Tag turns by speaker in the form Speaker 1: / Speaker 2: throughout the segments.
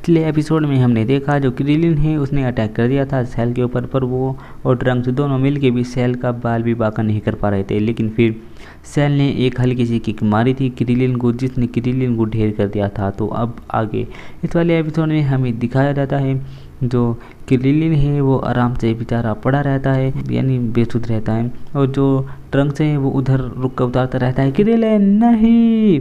Speaker 1: पिछले एपिसोड में हमने देखा जो क्रिलिन है उसने अटैक कर दिया था सेल के ऊपर, पर वो और ट्रंक्स दोनों मिलके भी सेल का बाल भी बाका नहीं कर पा रहे थे। लेकिन फिर सेल ने एक हल्की सी किक मारी थी क्रिलिन को, जिसने क्रिलिन को ढेर कर दिया था। तो अब आगे इस वाले एपिसोड में हमें दिखाया जाता है जो क्रिलिन है वो आराम से बेचारा पड़ा रहता है, यानी बेसुध रहता है, और जो ट्रंक्स है वो उधर रुक कर उतारता रहता है क्रिलिन नहीं।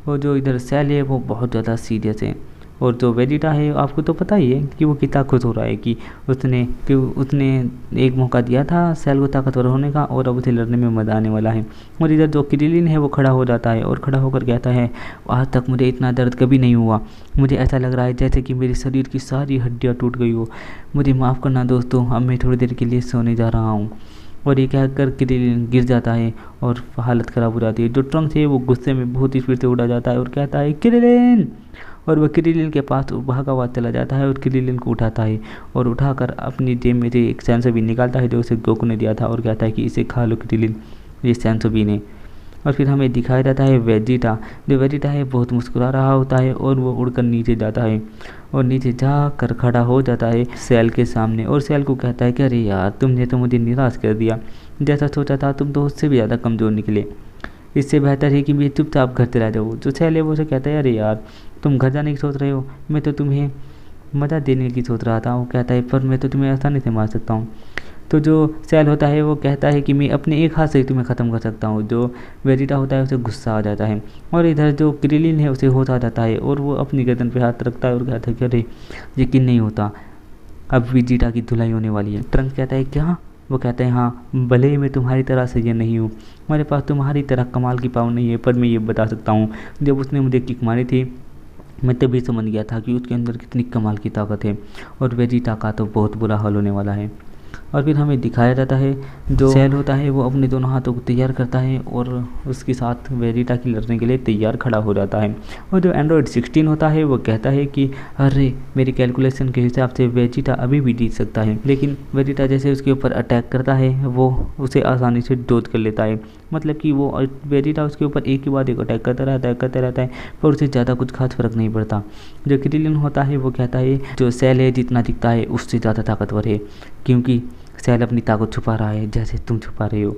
Speaker 1: और जो इधर सेल है वो बहुत ज़्यादा सीरियस है। और जो वेजिटा है आपको तो पता ही है कि वो कितना खुश हो रहा है कि उसने एक मौका दिया था सेल को ताकतवर होने का, और अब उसे लड़ने में मज़ा आने वाला है। और इधर जो क्रिलिन है वो खड़ा हो जाता है और खड़ा होकर कहता है आज तक मुझे इतना दर्द कभी नहीं हुआ, मुझे ऐसा लग रहा है जैसे कि मेरे शरीर की सारी हड्डियाँ टूट गई हो, मुझे माफ़ करना दोस्तों, अब मैं थोड़ी देर के लिए सोने जा रहा हूँ। और ये कहकर क्रिलिन गिर जाता है और हालत ख़राब हो जाती है। जो ट्रंक्स है वो गुस्से में बहुत ही स्पीड से उड़ा जाता है और कहता है क्रिलिन, और वह क्रिलिन के पास भागा हुआ चला जाता है और क्रिलिन को उठाता है और उठाकर अपनी जेब में से एक सेंसोबीन निकालता है जो उसे गोकू ने दिया था, और कहता है कि इसे खा लो क्रिलिन, ये सेंसोबीन है। और फिर हमें दिखाया जाता है वेजिटा, जो वेजिटा है बहुत मुस्कुरा रहा होता है और वो उड़कर नीचे जाता है और नीचे जाकर खड़ा हो जाता है सेल के सामने, और सेल को कहता है कि अरे यार तुमने तो मुझे निराश कर दिया, जैसा सोचा था तुम तो उससे भी ज़्यादा कमज़ोर निकले, इससे बेहतर है कि मैं चुपचाप घर चला जाऊँ। जो सेल है वो उसे कहता है अरे यार तुम घर जाने की सोच रहे हो, मैं तो तुम्हें मज़ा देने की सोच रहा था। वो कहता है पर मैं तो तुम्हें आसानी से मार सकता हूँ। तो जो सेल होता है वो कहता है कि मैं अपने एक हाथ से ही तुम्हें ख़त्म कर सकता हूँ। जो वेजिटा होता है उसे गुस्सा आ जाता है, और इधर जो क्रिलिन है उसे होश आ जाता है और वो अपनी गर्दन पे हाथ रखता है और कहता है कि अरे यकीन नहीं होता, अब वेजिटा की धुलाई होने वाली है। ट्रंक्स कहता है क्या? वो कहते हैं हाँ, भले ही मैं तुम्हारी तरह से ये नहीं हूँ, मेरे पास तुम्हारी तरह कमाल की पावर नहीं है, पर मैं ये बता सकता हूँ जब उसने मुझे किक मारी थी मैं तभी समझ गया था कि उसके अंदर कितनी कमाल की ताकत है, और वेजिटा का तो बहुत बुरा हाल होने वाला है। और फिर हमें दिखाया जाता है जो सेल होता है वो अपने दोनों हाथों को तैयार करता है और उसके साथ वेजिटा की लड़ने के लिए तैयार खड़ा हो जाता है। और जो एंड्रॉयड 16 होता है वो कहता है कि अरे मेरी कैलकुलेशन के हिसाब से वेजिटा अभी भी जीत सकता है, लेकिन वेजिटा जैसे उसके ऊपर अटैक करता है वो उसे आसानी से डोज कर लेता है। मतलब कि वो वेजिटा उसके ऊपर एक के बाद एक अटैक करता रहता है पर उसे ज़्यादा कुछ खास फर्क नहीं पड़ता। जो क्रिलिन होता है वो कहता है जो सेल है जितना दिखता है उससे ज़्यादा ताकतवर है, क्योंकि सेल अपनी ताकत छुपा रहा है जैसे तुम छुपा रहे हो।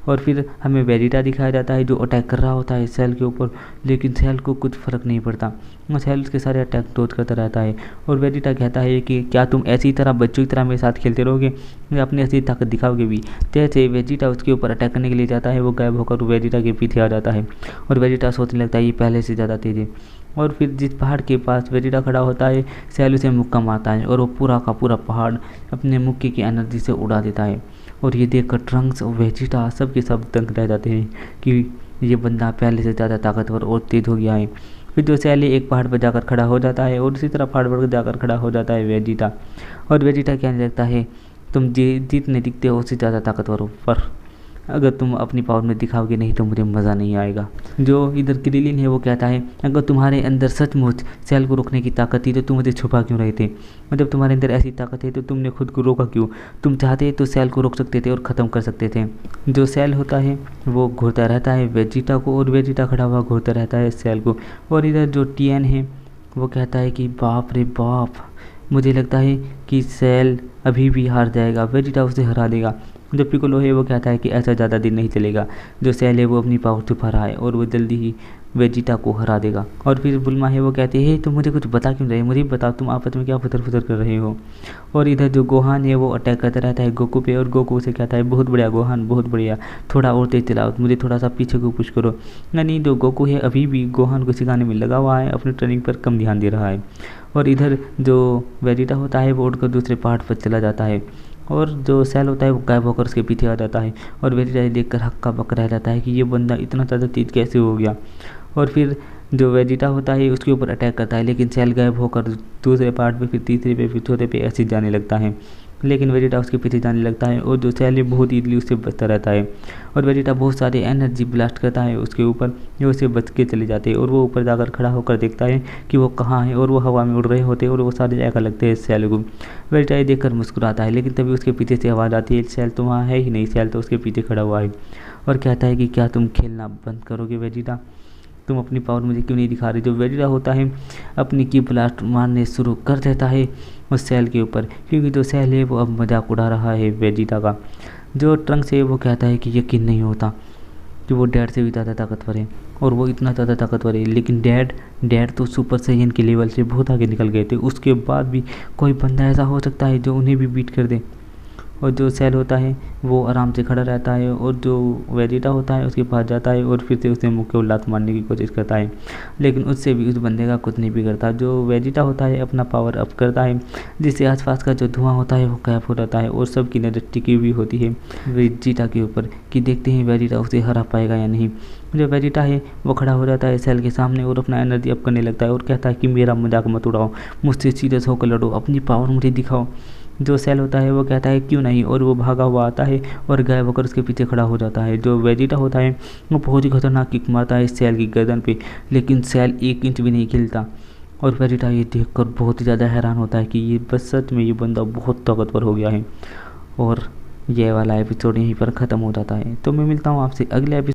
Speaker 1: और फिर हमें वेजिटा दिखाया जाता है जो अटैक कर रहा होता है सेल के ऊपर, लेकिन सेल को कुछ फ़र्क नहीं पड़ता, सेल उसके सारे अटैक डोज करता रहता है। और वेजिटा कहता है कि क्या तुम ऐसी तरह बच्चों की तरह मेरे साथ खेलते रहोगे या अपनी असली ताकत दिखाओगे भी। जैसे वेजिटा उसके ऊपर अटैक करने के लिए जाता है वो गायब होकर वेजिटा के पीछे आ जाता है और वेजिटा सोचने लगता है ये पहले से ज़्यादा तेज़ है। और फिर जिस पहाड़ के पास वेजिटा खड़ा होता है सेल उसे मुक्का मारता है और वो पूरा का पूरा पहाड़ अपने मुक्के की एनर्जी से उड़ा देता है। और ये देखकर ट्रंक्स और वेजिटा सब के सब दंग रह जाते हैं कि ये बंदा पहले से ज़्यादा ताकतवर और तेज़ हो गया है। फिर जो सेल एक पहाड़ पर जाकर खड़ा हो जाता है और उसी तरह पहाड़ पर जाकर खड़ा हो जाता है वेजिटा, और वेजिटा कहने लगता है तुम जितने दिखते हो उससे ज़्यादा ताकतवर हो, पर अगर तुम अपनी पावर में दिखाओगे नहीं तो मुझे मज़ा नहीं आएगा। जो इधर क्रिलिन है वो कहता है अगर तुम्हारे अंदर सचमुच सेल को रोकने की ताकत थी तो तुम मुझे छुपा क्यों रहे थे, मतलब तुम्हारे अंदर ऐसी ताकत है तो तुमने खुद को रोका क्यों, तुम चाहते तो सेल को रोक सकते थे और ख़त्म कर सकते थे। जो सेल होता है वो घूरता रहता है वेजिटा को और वेजिटा खड़ा हुआ घूरता रहता है सेल को। और इधर जो टीएन है वो कहता है कि बाप रे बाप, मुझे लगता है कि सेल अभी भी हार जाएगा, वेजिटा उसे हरा देगा। जो पिकोलो है वो कहता है कि ऐसा ज़्यादा दिन नहीं चलेगा, जो सेल है वो अपनी पावर छुपा रहा है और वो जल्दी ही वेजिटा को हरा देगा। और फिर बुल्मा है वो कहते हैं तुम मुझे कुछ बता क्यों रहे, मुझे बता तुम आपस में क्या फुतर फुतर कर रहे हो। और इधर जो गोहान है वो अटैक करता रहता है गोकू पे, और गोकू उसे कहता है बहुत बढ़िया गोहान बहुत बढ़िया, थोड़ा और तेज चलाओ, मुझे थोड़ा सा पीछे को पुश करो। यानी जो गोकू है अभी भी गोहान को सिखाने में लगा हुआ है, अपनी ट्रेनिंग पर कम ध्यान दे रहा है। और इधर जो वेजिटा होता है वो उड़कर दूसरे पहाड़ पर चला जाता है, और जो सेल होता है वो गायब होकर उसके पीछे आ जाता है। और वेजिटा देखकर हक्का बक्का रह जाता है कि ये बंदा इतना ज़्यादा तेज कैसे हो गया। और फिर जो वेजिटा होता है उसके ऊपर अटैक करता है, लेकिन सेल गायब होकर दूसरे पार्ट पे फिर तीसरे पे फिर चौथे पे ऐसे जाने लगता है, लेकिन वेजिटा उसके पीछे जाने लगता है और जो सेल है बहुत ईजिली उससे बचता रहता है। और वेजिटा बहुत सारे एनर्जी ब्लास्ट करता है उसके ऊपर जो उससे बच के चले जाते हैं, और वो ऊपर जाकर खड़ा होकर देखता है कि वो कहाँ है, और वो हवा में उड़ रहे होते हैं और वो सारे जगह लगते हैं सेल को। वेजिटा ये देखकर मुस्कुराता है, लेकिन तभी उसके पीछे से आवाज़ आती है सेल तो वहाँ है ही नहीं, सेल तो उसके पीछे खड़ा हुआ है और कहता है कि क्या तुम खेलना बंद करोगे वेजिटा। तुम अपनी पावर मुझे क्यों नहीं दिखा रहे। जो वेजिटा होता है अपनी की ब्लास्ट मारने शुरू कर देता है उस सेल के ऊपर, क्योंकि जो सेल है वो अब मजाक उड़ा रहा है वेजिटा का। जो ट्रंक्स है वो कहता है कि यकीन नहीं होता कि वो डैड से भी ज़्यादा ताकतवर है, और वो इतना ज़्यादा ताकतवर है। लेकिन डैड तो सुपर सैयन के लेवल से बहुत आगे निकल गए थे, उसके बाद भी कोई बंदा ऐसा हो सकता है जो उन्हें भी बीट कर दे। और जो सेल होता है वो आराम से खड़ा रहता है, और जो वेजिटा होता है उसके पास जाता है और फिर से उसे मुक्के और लात मारने की कोशिश करता है, लेकिन उससे भी उस बंदे का कुछ नहीं बिगड़ता। जो वेजिटा होता है अपना पावर अप करता है, जिससे आसपास का जो धुआं होता है वो गायब हो जाता है, और सबकी नज़र टिकी हुई होती है वेजिटा के ऊपर कि देखते हैं वेजिटा उसे हरा पाएगा या नहीं। जो वेजिटा है वो खड़ा हो जाता है सेल के सामने और अपना एनर्जी अप करने लगता है और कहता है कि मेरा मजाक मत उड़ाओ, मुझसे सीरियस होकर लड़ो, अपनी पावर मुझे दिखाओ। जो सेल होता है वो कहता है क्यों नहीं, और वो भागा हुआ आता है और गायब होकर उसके पीछे खड़ा हो जाता है। जो वेजिटा होता है वो बहुत ही खतरनाक किक मारता है सेल की गर्दन पे, लेकिन सेल 1 इंच भी नहीं खिलता। और वेजिटा ये देखकर बहुत ही ज़्यादा हैरान होता है कि ये बस सच में ये बंदा बहुत ताकतवर हो गया है। और ये वाला एपिसोड यहीं पर ख़त्म हो जाता है। तो मैं मिलता हूँ आपसे अगले एपिसोड